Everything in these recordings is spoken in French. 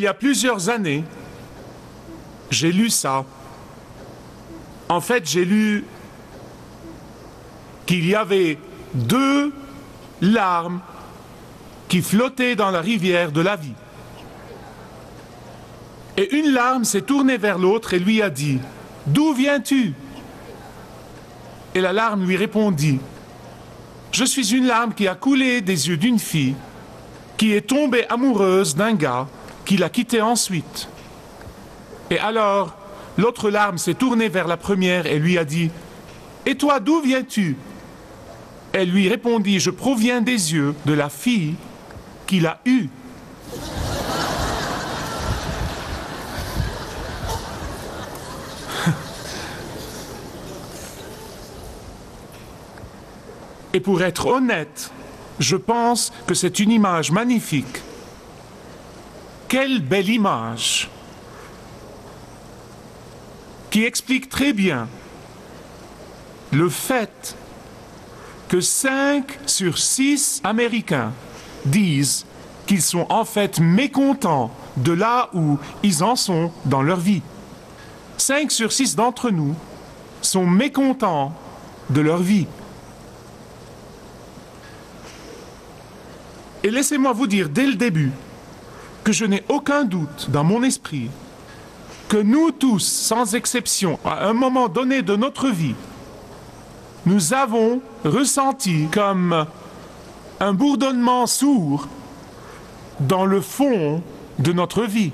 y a plusieurs années, j'ai lu ça. En fait, j'ai lu qu'il y avait 2 larmes qui flottaient dans la rivière de la vie. Et une larme s'est tournée vers l'autre et lui a dit « D'où viens-tu » Et la larme lui répondit « Je suis une larme qui a coulé des yeux d'une fille qui est tombée amoureuse d'un gars qui l'a quittée ensuite. » Et alors, l'autre larme s'est tournée vers la première et lui a dit « Et toi, d'où viens-tu » Elle lui répondit « Je proviens des yeux de la fille qu'il a eue. » Et pour être honnête, je pense que c'est une image magnifique. Quelle belle image! Qui explique très bien le fait que 5 sur 6 Américains disent qu'ils sont en fait mécontents de là où ils en sont dans leur vie. 5 sur 6 d'entre nous sont mécontents de leur vie. Et laissez-moi vous dire dès le début que je n'ai aucun doute dans mon esprit que nous tous, sans exception, à un moment donné de notre vie, nous avons ressenti comme un bourdonnement sourd dans le fond de notre vie.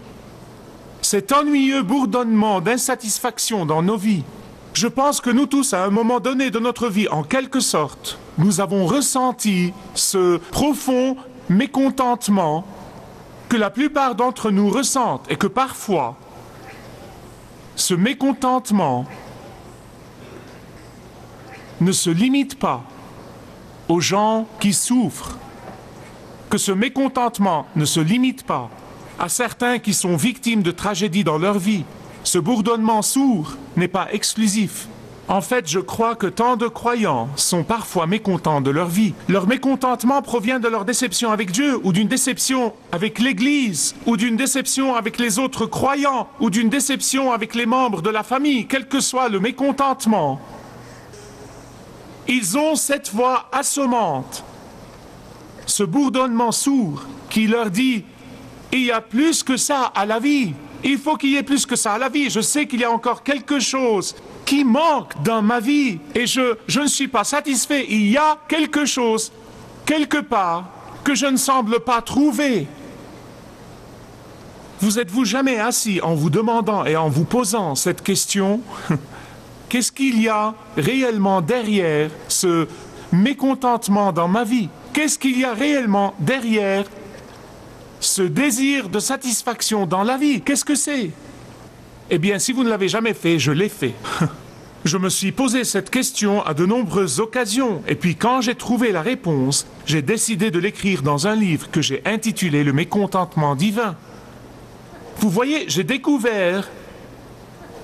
Cet ennuyeux bourdonnement d'insatisfaction dans nos vies. Je pense que nous tous, à un moment donné de notre vie, en quelque sorte, nous avons ressenti ce profond mécontentement que la plupart d'entre nous ressentent et que parfois, ce mécontentement ne se limite pas aux gens qui souffrent, que ce mécontentement ne se limite pas à certains qui sont victimes de tragédies dans leur vie. Ce bourdonnement sourd n'est pas exclusif. En fait, je crois que tant de croyants sont parfois mécontents de leur vie. Leur mécontentement provient de leur déception avec Dieu, ou d'une déception avec l'Église, ou d'une déception avec les autres croyants, ou d'une déception avec les membres de la famille, quel que soit le mécontentement. Ils ont cette voix assommante, ce bourdonnement sourd qui leur dit « Il y a plus que ça à la vie. Il faut qu'il y ait plus que ça à la vie. Je sais qu'il y a encore quelque chose qui manque dans ma vie et je ne suis pas satisfait. Il y a quelque chose, quelque part, que je ne semble pas trouver. » Vous êtes-vous jamais assis en vous demandant et en vous posant cette question? Qu'est-ce qu'il y a réellement derrière ce mécontentement dans ma vie? Qu'est-ce qu'il y a réellement derrière ce désir de satisfaction dans la vie? Qu'est-ce que c'est? Eh bien, si vous ne l'avez jamais fait, je l'ai fait. Je me suis posé cette question à de nombreuses occasions, et puis quand j'ai trouvé la réponse, j'ai décidé de l'écrire dans un livre que j'ai intitulé « Le mécontentement divin ». Vous voyez, j'ai découvert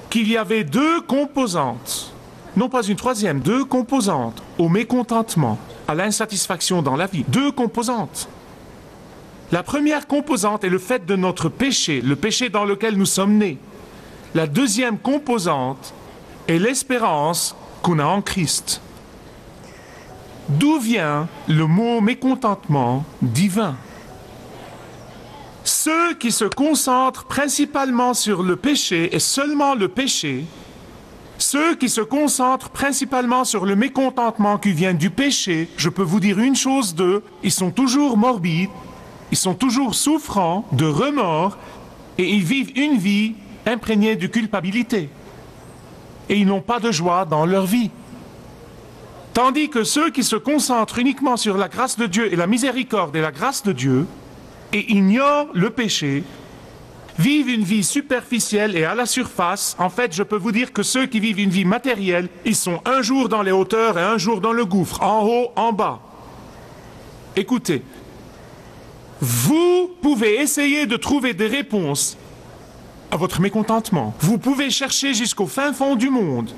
qu'il y avait 2 composantes, non pas une troisième, 2 composantes au mécontentement, à l'insatisfaction dans la vie. 2 composantes. La première composante est le fait de notre péché, le péché dans lequel nous sommes nés. La deuxième composante est l'espérance qu'on a en Christ. D'où vient le mot mécontentement divin? Ceux qui se concentrent principalement sur le péché et seulement le péché, ceux qui se concentrent principalement sur le mécontentement qui vient du péché, je peux vous dire une chose d'eux, ils sont toujours morbides, ils sont toujours souffrants de remords et ils vivent une vie imprégnée de culpabilité. Et ils n'ont pas de joie dans leur vie. Tandis que ceux qui se concentrent uniquement sur la grâce de Dieu et la miséricorde et la grâce de Dieu et ignorent le péché, vivent une vie superficielle et à la surface. En fait, je peux vous dire que ceux qui vivent une vie matérielle, ils sont un jour dans les hauteurs et un jour dans le gouffre, en haut, en bas. Écoutez, vous pouvez essayer de trouver des réponses à votre mécontentement. Vous pouvez chercher jusqu'au fin fond du monde.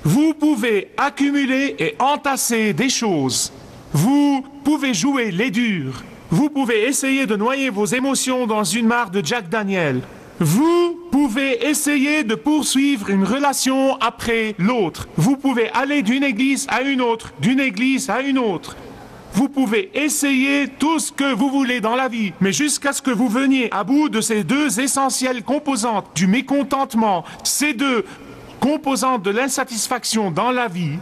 Vous pouvez accumuler et entasser des choses. Vous pouvez jouer les durs. Vous pouvez essayer de noyer vos émotions dans une mare de Jack Daniel. Vous pouvez essayer de poursuivre une relation après l'autre. Vous pouvez aller d'une église à une autre, d'une église à une autre. Vous pouvez essayer tout ce que vous voulez dans la vie, mais jusqu'à ce que vous veniez à bout de ces deux essentielles composantes du mécontentement, ces deux composantes de l'insatisfaction dans la vie,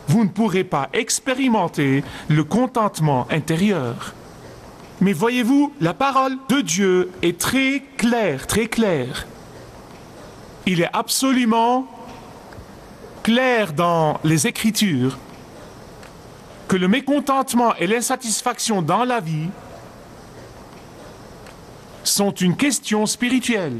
vous ne pourrez pas expérimenter le contentement intérieur. Mais voyez-vous, la parole de Dieu est très claire, très claire. Il est absolument clair dans les Écritures que le mécontentement et l'insatisfaction dans la vie sont une question spirituelle.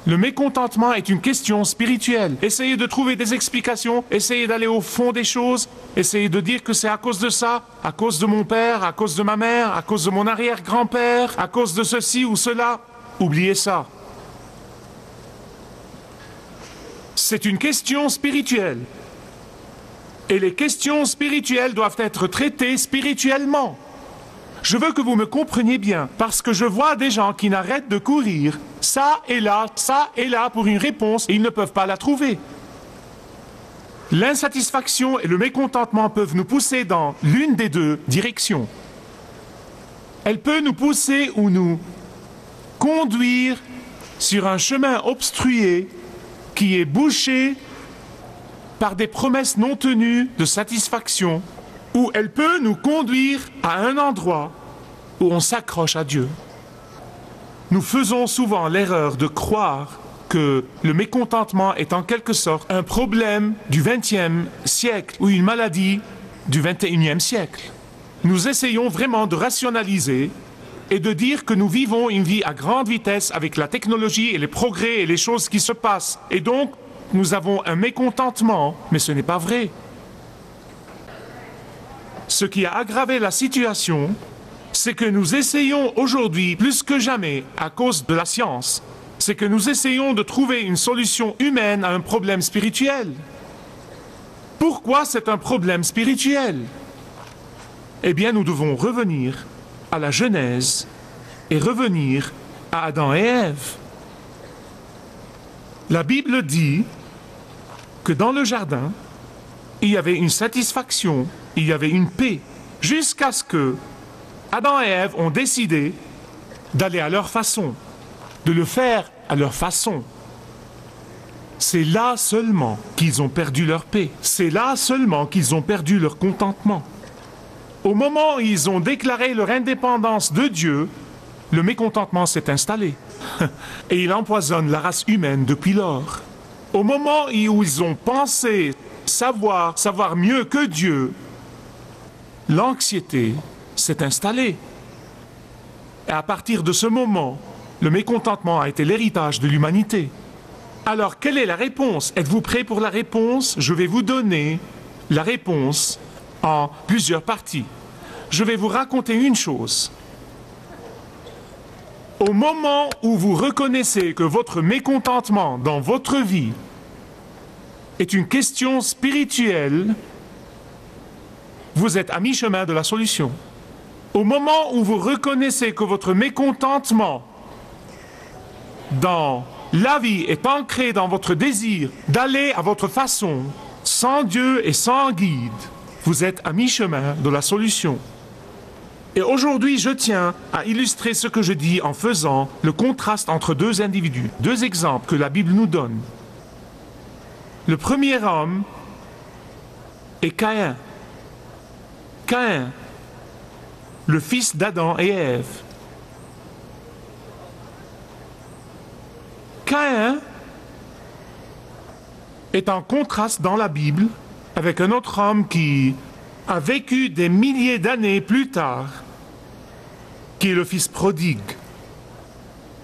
Le mécontentement est une question spirituelle. Essayez de trouver des explications, essayez d'aller au fond des choses, essayez de dire que c'est à cause de ça, à cause de mon père, à cause de ma mère, à cause de mon arrière-grand-père, à cause de ceci ou cela. Oubliez ça. C'est une question spirituelle. Et les questions spirituelles doivent être traitées spirituellement. Je veux que vous me compreniez bien, parce que je vois des gens qui n'arrêtent de courir, ça et là pour une réponse, et ils ne peuvent pas la trouver. L'insatisfaction et le mécontentement peuvent nous pousser dans l'une des deux directions. Elle peut nous pousser ou nous conduire sur un chemin obstrué qui est bouché par des promesses non tenues de satisfaction, ou elle peut nous conduire à un endroit où on s'accroche à Dieu. Nous faisons souvent l'erreur de croire que le mécontentement est en quelque sorte un problème du XXe siècle ou une maladie du XXIe siècle. Nous essayons vraiment de rationaliser et de dire que nous vivons une vie à grande vitesse avec la technologie et les progrès et les choses qui se passent. Et donc, nous avons un mécontentement, mais ce n'est pas vrai. Ce qui a aggravé la situation, c'est que nous essayons aujourd'hui, plus que jamais, à cause de la science, c'est que nous essayons de trouver une solution humaine à un problème spirituel. Pourquoi c'est un problème spirituel? Eh bien, nous devons revenir à la Genèse et revenir à Adam et Ève. La Bible dit que dans le jardin, il y avait une satisfaction, il y avait une paix, jusqu'à ce que Adam et Ève ont décidé d'aller à leur façon, de le faire à leur façon. C'est là seulement qu'ils ont perdu leur paix. C'est là seulement qu'ils ont perdu leur contentement. Au moment où ils ont déclaré leur indépendance de Dieu, le mécontentement s'est installé. Et il empoisonne la race humaine depuis lors. Au moment où ils ont pensé savoir mieux que Dieu, l'anxiété s'est installée. Et à partir de ce moment, le mécontentement a été l'héritage de l'humanité. Alors, quelle est la réponse? Êtes-vous prêts pour la réponse? Je vais vous donner la réponse en plusieurs parties. Je vais vous raconter une chose. Au moment où vous reconnaissez que votre mécontentement dans votre vie est une question spirituelle, vous êtes à mi-chemin de la solution. Au moment où vous reconnaissez que votre mécontentement dans la vie est ancré dans votre désir d'aller à votre façon, sans Dieu et sans guide, vous êtes à mi-chemin de la solution. Et aujourd'hui, je tiens à illustrer ce que je dis en faisant le contraste entre deux individus, deux exemples que la Bible nous donne. Le premier homme est Caïn. Caïn, le fils d'Adam et Ève. Caïn est en contraste dans la Bible avec un autre homme qui a vécu des milliers d'années plus tard, qui est le fils prodigue.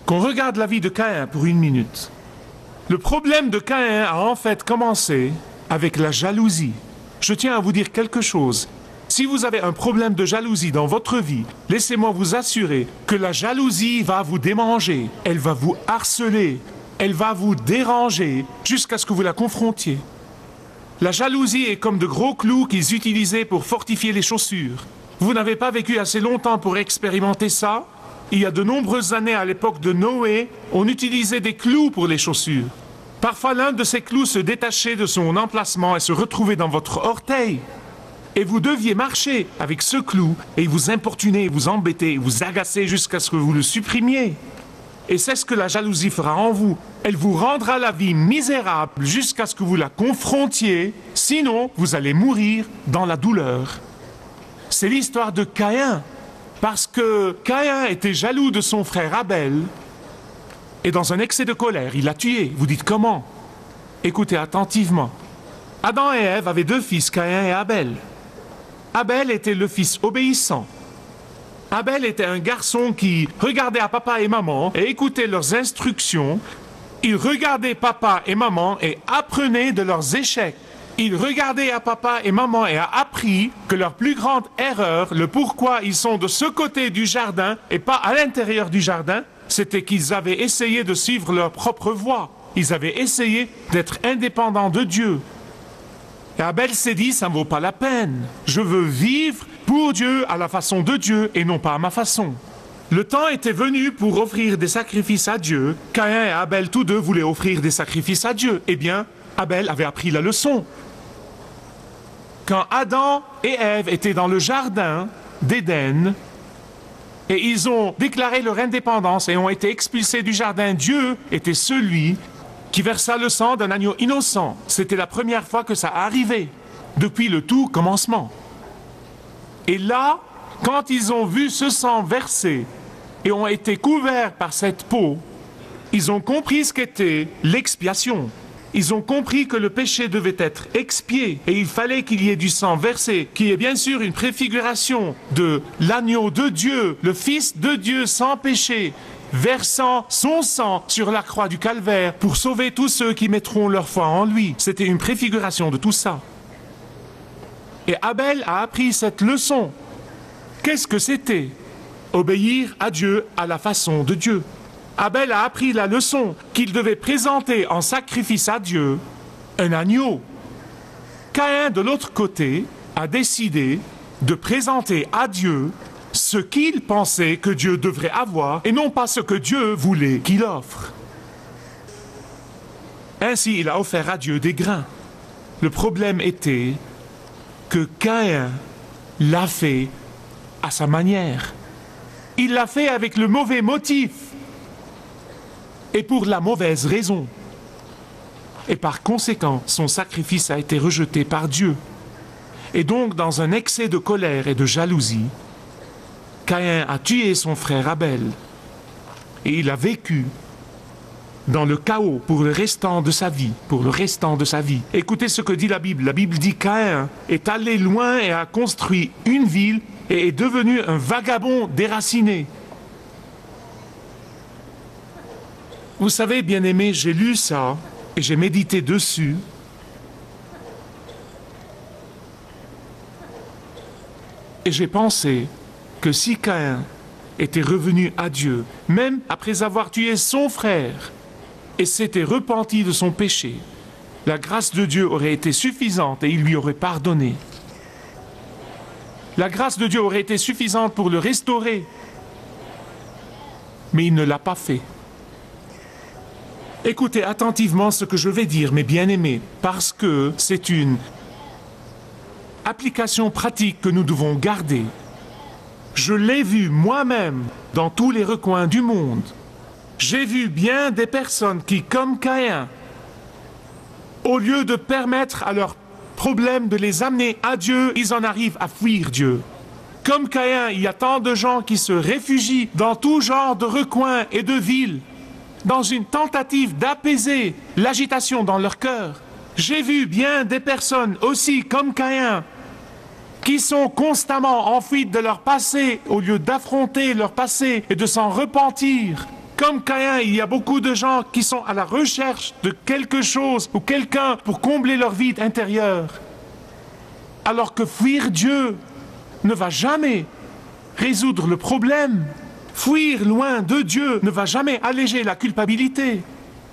Qu'on regarde la vie de Caïn pour une minute. Le problème de Caïn a en fait commencé avec la jalousie. Je tiens à vous dire quelque chose. Si vous avez un problème de jalousie dans votre vie, laissez-moi vous assurer que la jalousie va vous démanger, elle va vous harceler, elle va vous déranger jusqu'à ce que vous la confrontiez. La jalousie est comme de gros clous qu'ils utilisaient pour fortifier les chaussures. Vous n'avez pas vécu assez longtemps pour expérimenter ça? Il y a de nombreuses années, à l'époque de Noé, on utilisait des clous pour les chaussures. Parfois, l'un de ces clous se détachait de son emplacement et se retrouvait dans votre orteil. Et vous deviez marcher avec ce clou et vous importuner, vous embêter, vous agacer jusqu'à ce que vous le supprimiez. Et c'est ce que la jalousie fera en vous. Elle vous rendra la vie misérable jusqu'à ce que vous la confrontiez, sinon vous allez mourir dans la douleur. C'est l'histoire de Caïn, parce que Caïn était jaloux de son frère Abel, et dans un excès de colère, il l'a tué. Vous dites comment? Écoutez attentivement. Adam et Ève avaient deux fils, Caïn et Abel. Abel était le fils obéissant. Abel était un garçon qui regardait à papa et maman et écoutait leurs instructions. Il regardait papa et maman et apprenait de leurs échecs. Il regardait à papa et maman et a appris que leur plus grande erreur, le pourquoi ils sont de ce côté du jardin et pas à l'intérieur du jardin, c'était qu'ils avaient essayé de suivre leur propre voie. Ils avaient essayé d'être indépendants de Dieu. Et Abel s'est dit, ça ne vaut pas la peine. Je veux vivre pour Dieu à la façon de Dieu et non pas à ma façon. Le temps était venu pour offrir des sacrifices à Dieu. Caïn et Abel, tous deux, voulaient offrir des sacrifices à Dieu. Eh bien, Abel avait appris la leçon. Quand Adam et Ève étaient dans le jardin d'Éden, et ils ont déclaré leur indépendance et ont été expulsés du jardin, Dieu était celui qui versa le sang d'un agneau innocent. C'était la première fois que ça arrivait, depuis le tout commencement. Et là, quand ils ont vu ce sang versé et ont été couverts par cette peau, ils ont compris ce qu'était l'expiation. Ils ont compris que le péché devait être expié et il fallait qu'il y ait du sang versé, qui est bien sûr une préfiguration de l'agneau de Dieu, le Fils de Dieu sans péché, versant son sang sur la croix du calvaire pour sauver tous ceux qui mettront leur foi en lui. C'était une préfiguration de tout ça. Et Abel a appris cette leçon. Qu'est-ce que c'était? Obéir à Dieu à la façon de Dieu. Abel a appris la leçon qu'il devait présenter en sacrifice à Dieu un agneau. Caïn, de l'autre côté, a décidé de présenter à Dieu ce qu'il pensait que Dieu devrait avoir et non pas ce que Dieu voulait qu'il offre. Ainsi, il a offert à Dieu des grains. Le problème était que Caïn l'a fait à sa manière. Il l'a fait avec le mauvais motif et pour la mauvaise raison. Et par conséquent, son sacrifice a été rejeté par Dieu. Et donc, dans un excès de colère et de jalousie, Caïn a tué son frère Abel. Et il a vécu dans le chaos pour le restant de sa vie. Pour le restant de sa vie. Écoutez ce que dit la Bible. La Bible dit Caïn est allé loin et a construit une ville et est devenu un vagabond déraciné. Vous savez, bien-aimés, j'ai lu ça et j'ai médité dessus. Et j'ai pensé que si Caïn était revenu à Dieu, même après avoir tué son frère, et s'était repenti de son péché, la grâce de Dieu aurait été suffisante et il lui aurait pardonné. La grâce de Dieu aurait été suffisante pour le restaurer. Mais il ne l'a pas fait. Écoutez attentivement ce que je vais dire, mes bien-aimés, parce que c'est une application pratique que nous devons garder. Je l'ai vu moi-même dans tous les recoins du monde. J'ai vu bien des personnes qui, comme Caïn, au lieu de permettre à leurs problèmes de les amener à Dieu, ils en arrivent à fuir Dieu. Comme Caïn, il y a tant de gens qui se réfugient dans tout genre de recoins et de villes, dans une tentative d'apaiser l'agitation dans leur cœur. J'ai vu bien des personnes aussi comme Caïn qui sont constamment en fuite de leur passé au lieu d'affronter leur passé et de s'en repentir. Comme Caïn, il y a beaucoup de gens qui sont à la recherche de quelque chose ou quelqu'un pour combler leur vide intérieur. Alors que fuir Dieu ne va jamais résoudre le problème. Fuir loin de Dieu ne va jamais alléger la culpabilité.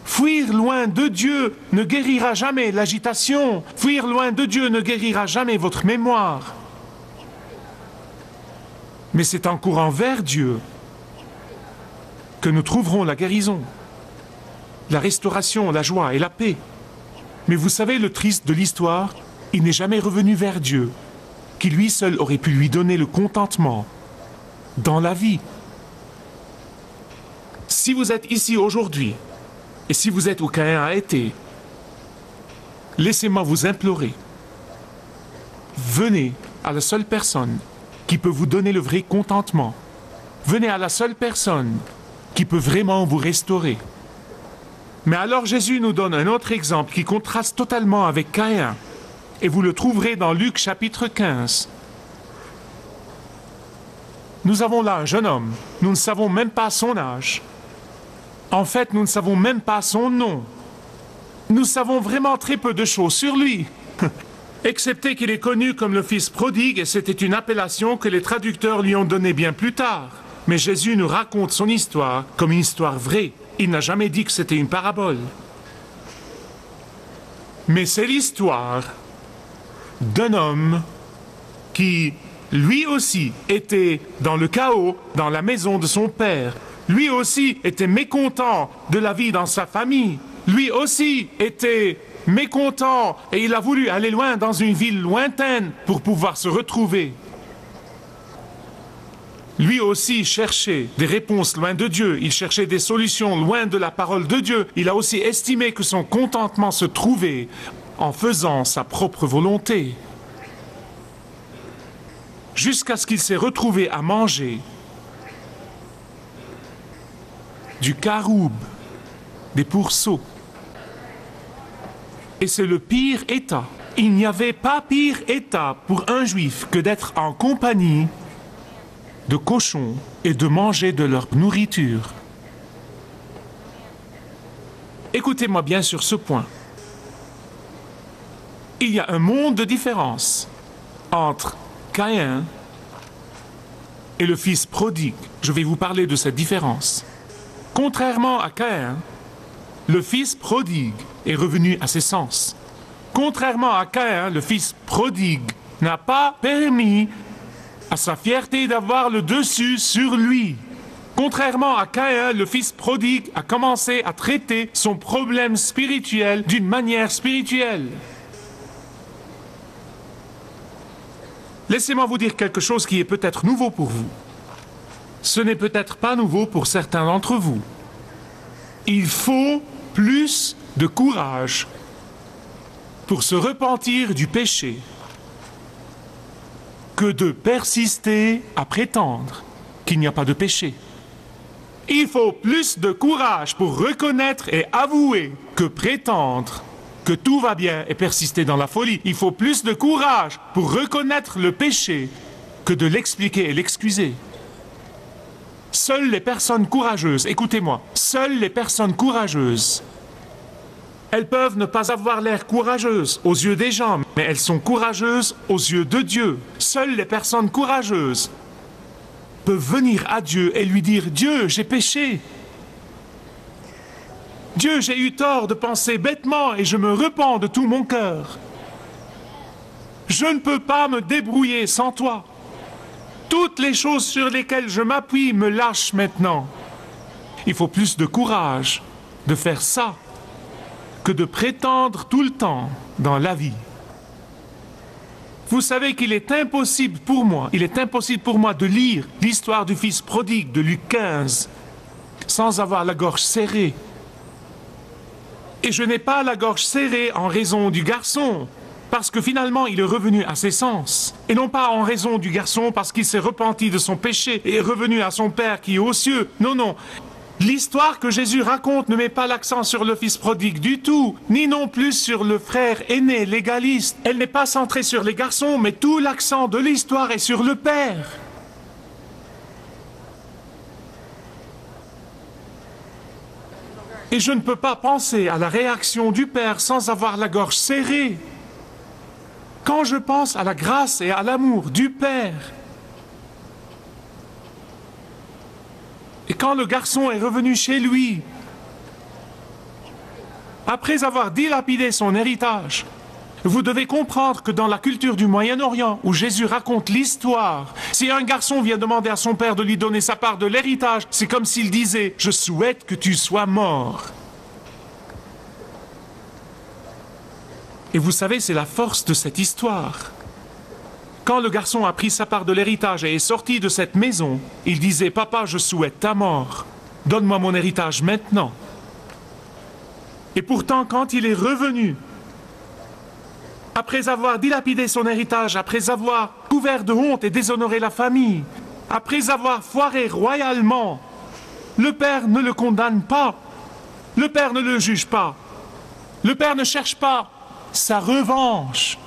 Fuir loin de Dieu ne guérira jamais l'agitation. Fuir loin de Dieu ne guérira jamais votre mémoire. Mais c'est en courant vers Dieu que nous trouverons la guérison, la restauration, la joie et la paix. Mais vous savez, le triste de l'histoire, il n'est jamais revenu vers Dieu, qui lui seul aurait pu lui donner le contentement dans la vie. Si vous êtes ici aujourd'hui, et si vous êtes où Caïn a été, laissez-moi vous implorer. Venez à la seule personne qui peut vous donner le vrai contentement. Venez à la seule personne qui peut vraiment vous restaurer. Mais alors Jésus nous donne un autre exemple qui contraste totalement avec Caïn. Et vous le trouverez dans Luc chapitre 15. Nous avons là un jeune homme. Nous ne savons même pas son âge. En fait, nous ne savons même pas son nom. Nous savons vraiment très peu de choses sur lui. Excepté qu'il est connu comme le fils prodigue, et c'était une appellation que les traducteurs lui ont donnée bien plus tard. Mais Jésus nous raconte son histoire comme une histoire vraie. Il n'a jamais dit que c'était une parabole. Mais c'est l'histoire d'un homme qui, lui aussi, était dans le chaos dans la maison de son père. Lui aussi était mécontent de la vie dans sa famille. Lui aussi était mécontent et il a voulu aller loin dans une ville lointaine pour pouvoir se retrouver. Lui aussi cherchait des réponses loin de Dieu. Il cherchait des solutions loin de la parole de Dieu. Il a aussi estimé que son contentement se trouvait en faisant sa propre volonté. Jusqu'à ce qu'il s'est retrouvé à manger du caroube, des pourceaux. Et c'est le pire état. Il n'y avait pas pire état pour un juif que d'être en compagnie de cochons et de manger de leur nourriture. Écoutez-moi bien sur ce point. Il y a un monde de différence entre Caïn et le fils prodigue. Je vais vous parler de cette différence. Contrairement à Caïn, le fils prodigue est revenu à ses sens. Contrairement à Caïn, le fils prodigue n'a pas permis à sa fierté d'avoir le dessus sur lui. Contrairement à Caïn, le fils prodigue a commencé à traiter son problème spirituel d'une manière spirituelle. Laissez-moi vous dire quelque chose qui est peut-être nouveau pour vous. Ce n'est peut-être pas nouveau pour certains d'entre vous. Il faut plus de courage pour se repentir du péché que de persister à prétendre qu'il n'y a pas de péché. Il faut plus de courage pour reconnaître et avouer que prétendre que tout va bien et persister dans la folie. Il faut plus de courage pour reconnaître le péché que de l'expliquer et l'excuser. Seules les personnes courageuses, écoutez-moi, seules les personnes courageuses, elles peuvent ne pas avoir l'air courageuses aux yeux des gens, mais elles sont courageuses aux yeux de Dieu. Seules les personnes courageuses peuvent venir à Dieu et lui dire « Dieu, j'ai péché. Dieu, j'ai eu tort de penser bêtement et je me repens de tout mon cœur. Je ne peux pas me débrouiller sans toi. Toutes les choses sur lesquelles je m'appuie me lâchent maintenant. Il faut plus de courage de faire ça que de prétendre tout le temps dans la vie. Vous savez qu'il est impossible pour moi, de lire l'histoire du fils prodigue de Luc 15 sans avoir la gorge serrée. Et je n'ai pas la gorge serrée en raison du garçon, parce que finalement il est revenu à ses sens. Et non pas en raison du garçon parce qu'il s'est repenti de son péché et est revenu à son Père qui est aux cieux. Non, non. L'histoire que Jésus raconte ne met pas l'accent sur le fils prodigue du tout, ni non plus sur le frère aîné légaliste. Elle n'est pas centrée sur les garçons, mais tout l'accent de l'histoire est sur le Père. Et je ne peux pas penser à la réaction du Père sans avoir la gorge serrée. Quand je pense à la grâce et à l'amour du Père, et quand le garçon est revenu chez lui, après avoir dilapidé son héritage, Vous devez comprendre que dans la culture du Moyen-Orient, où Jésus raconte l'histoire, si un garçon vient demander à son père de lui donner sa part de l'héritage, c'est comme s'il disait « Je souhaite que tu sois mort ». Et vous savez, c'est la force de cette histoire. Quand le garçon a pris sa part de l'héritage et est sorti de cette maison, il disait « Papa, je souhaite ta mort. Donne-moi mon héritage maintenant. » Et pourtant, quand il est revenu, après avoir dilapidé son héritage, après avoir couvert de honte et déshonoré la famille, après avoir foiré royalement, le père ne le condamne pas, le père ne le juge pas, le père ne cherche pas sa revanche.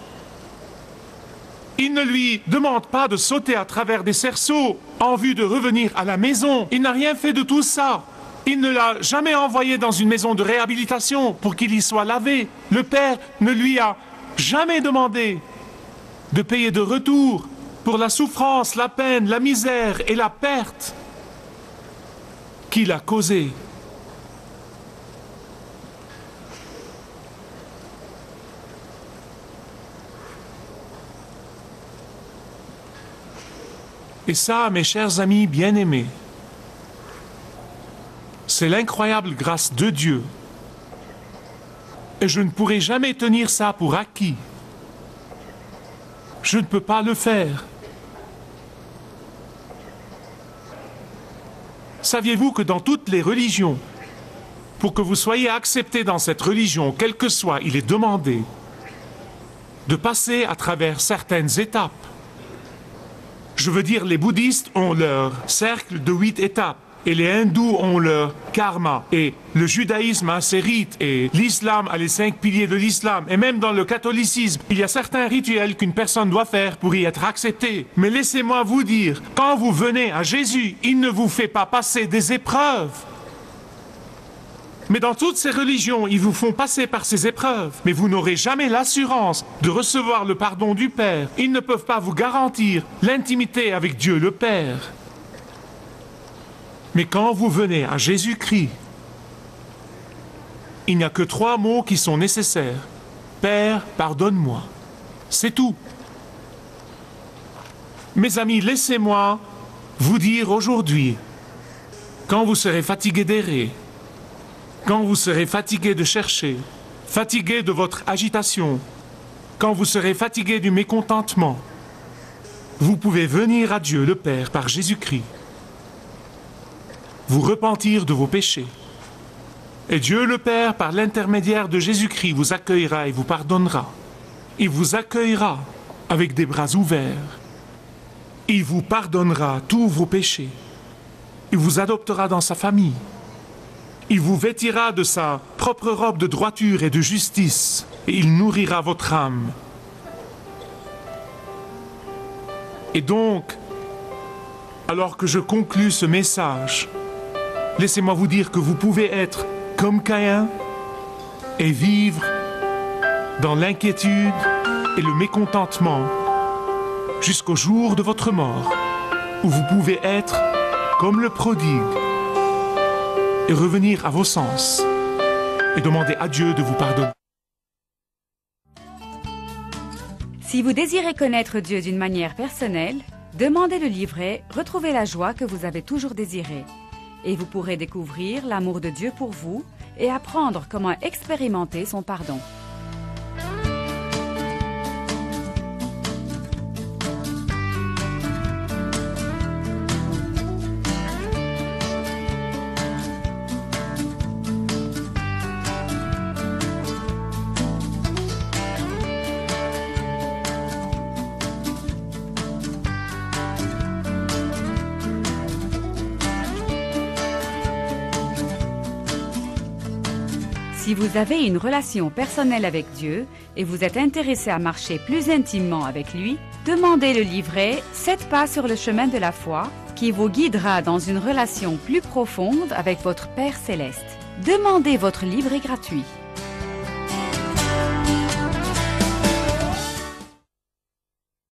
Il ne lui demande pas de sauter à travers des cerceaux en vue de revenir à la maison. Il n'a rien fait de tout ça. Il ne l'a jamais envoyé dans une maison de réhabilitation pour qu'il y soit lavé. Le père ne lui a jamais demandé de payer de retour pour la souffrance, la peine, la misère et la perte qu'il a causée. Et ça, mes chers amis bien-aimés, c'est l'incroyable grâce de Dieu. Et je ne pourrai jamais tenir ça pour acquis. Je ne peux pas le faire. Saviez-vous que dans toutes les religions, pour que vous soyez accepté dans cette religion, quelle que soit, il est demandé de passer à travers certaines étapes. Je veux dire, les bouddhistes ont leur cercle de 8 étapes. Et les hindous ont leur karma, et le judaïsme a ses rites, et l'islam a les 5 piliers de l'islam, et même dans le catholicisme, il y a certains rituels qu'une personne doit faire pour y être acceptée. Mais laissez-moi vous dire, quand vous venez à Jésus, il ne vous fait pas passer des épreuves. Mais dans toutes ces religions, ils vous font passer par ces épreuves, mais vous n'aurez jamais l'assurance de recevoir le pardon du Père. Ils ne peuvent pas vous garantir l'intimité avec Dieu le Père. Mais quand vous venez à Jésus-Christ, il n'y a que 3 mots qui sont nécessaires. Père, pardonne-moi. C'est tout. Mes amis, laissez-moi vous dire aujourd'hui, quand vous serez fatigué d'errer, quand vous serez fatigué de chercher, fatigué de votre agitation, quand vous serez fatigué du mécontentement, vous pouvez venir à Dieu le Père par Jésus-Christ, vous repentir de vos péchés. Et Dieu le Père, par l'intermédiaire de Jésus-Christ, vous accueillera et vous pardonnera. Il vous accueillera avec des bras ouverts. Il vous pardonnera tous vos péchés. Il vous adoptera dans sa famille. Il vous vêtira de sa propre robe de droiture et de justice, et il nourrira votre âme. Et donc, alors que je conclus ce message, laissez-moi vous dire que vous pouvez être comme Caïn et vivre dans l'inquiétude et le mécontentement jusqu'au jour de votre mort, où vous pouvez être comme le prodigue et revenir à vos sens et demander à Dieu de vous pardonner. Si vous désirez connaître Dieu d'une manière personnelle, demandez le livret « Retrouvez la joie que vous avez toujours désirée » et vous pourrez découvrir l'amour de Dieu pour vous et apprendre comment expérimenter son pardon. Si vous avez une relation personnelle avec Dieu et vous êtes intéressé à marcher plus intimement avec lui, demandez le livret « 7 pas sur le chemin de la foi » qui vous guidera dans une relation plus profonde avec votre Père Céleste. Demandez votre livret gratuit.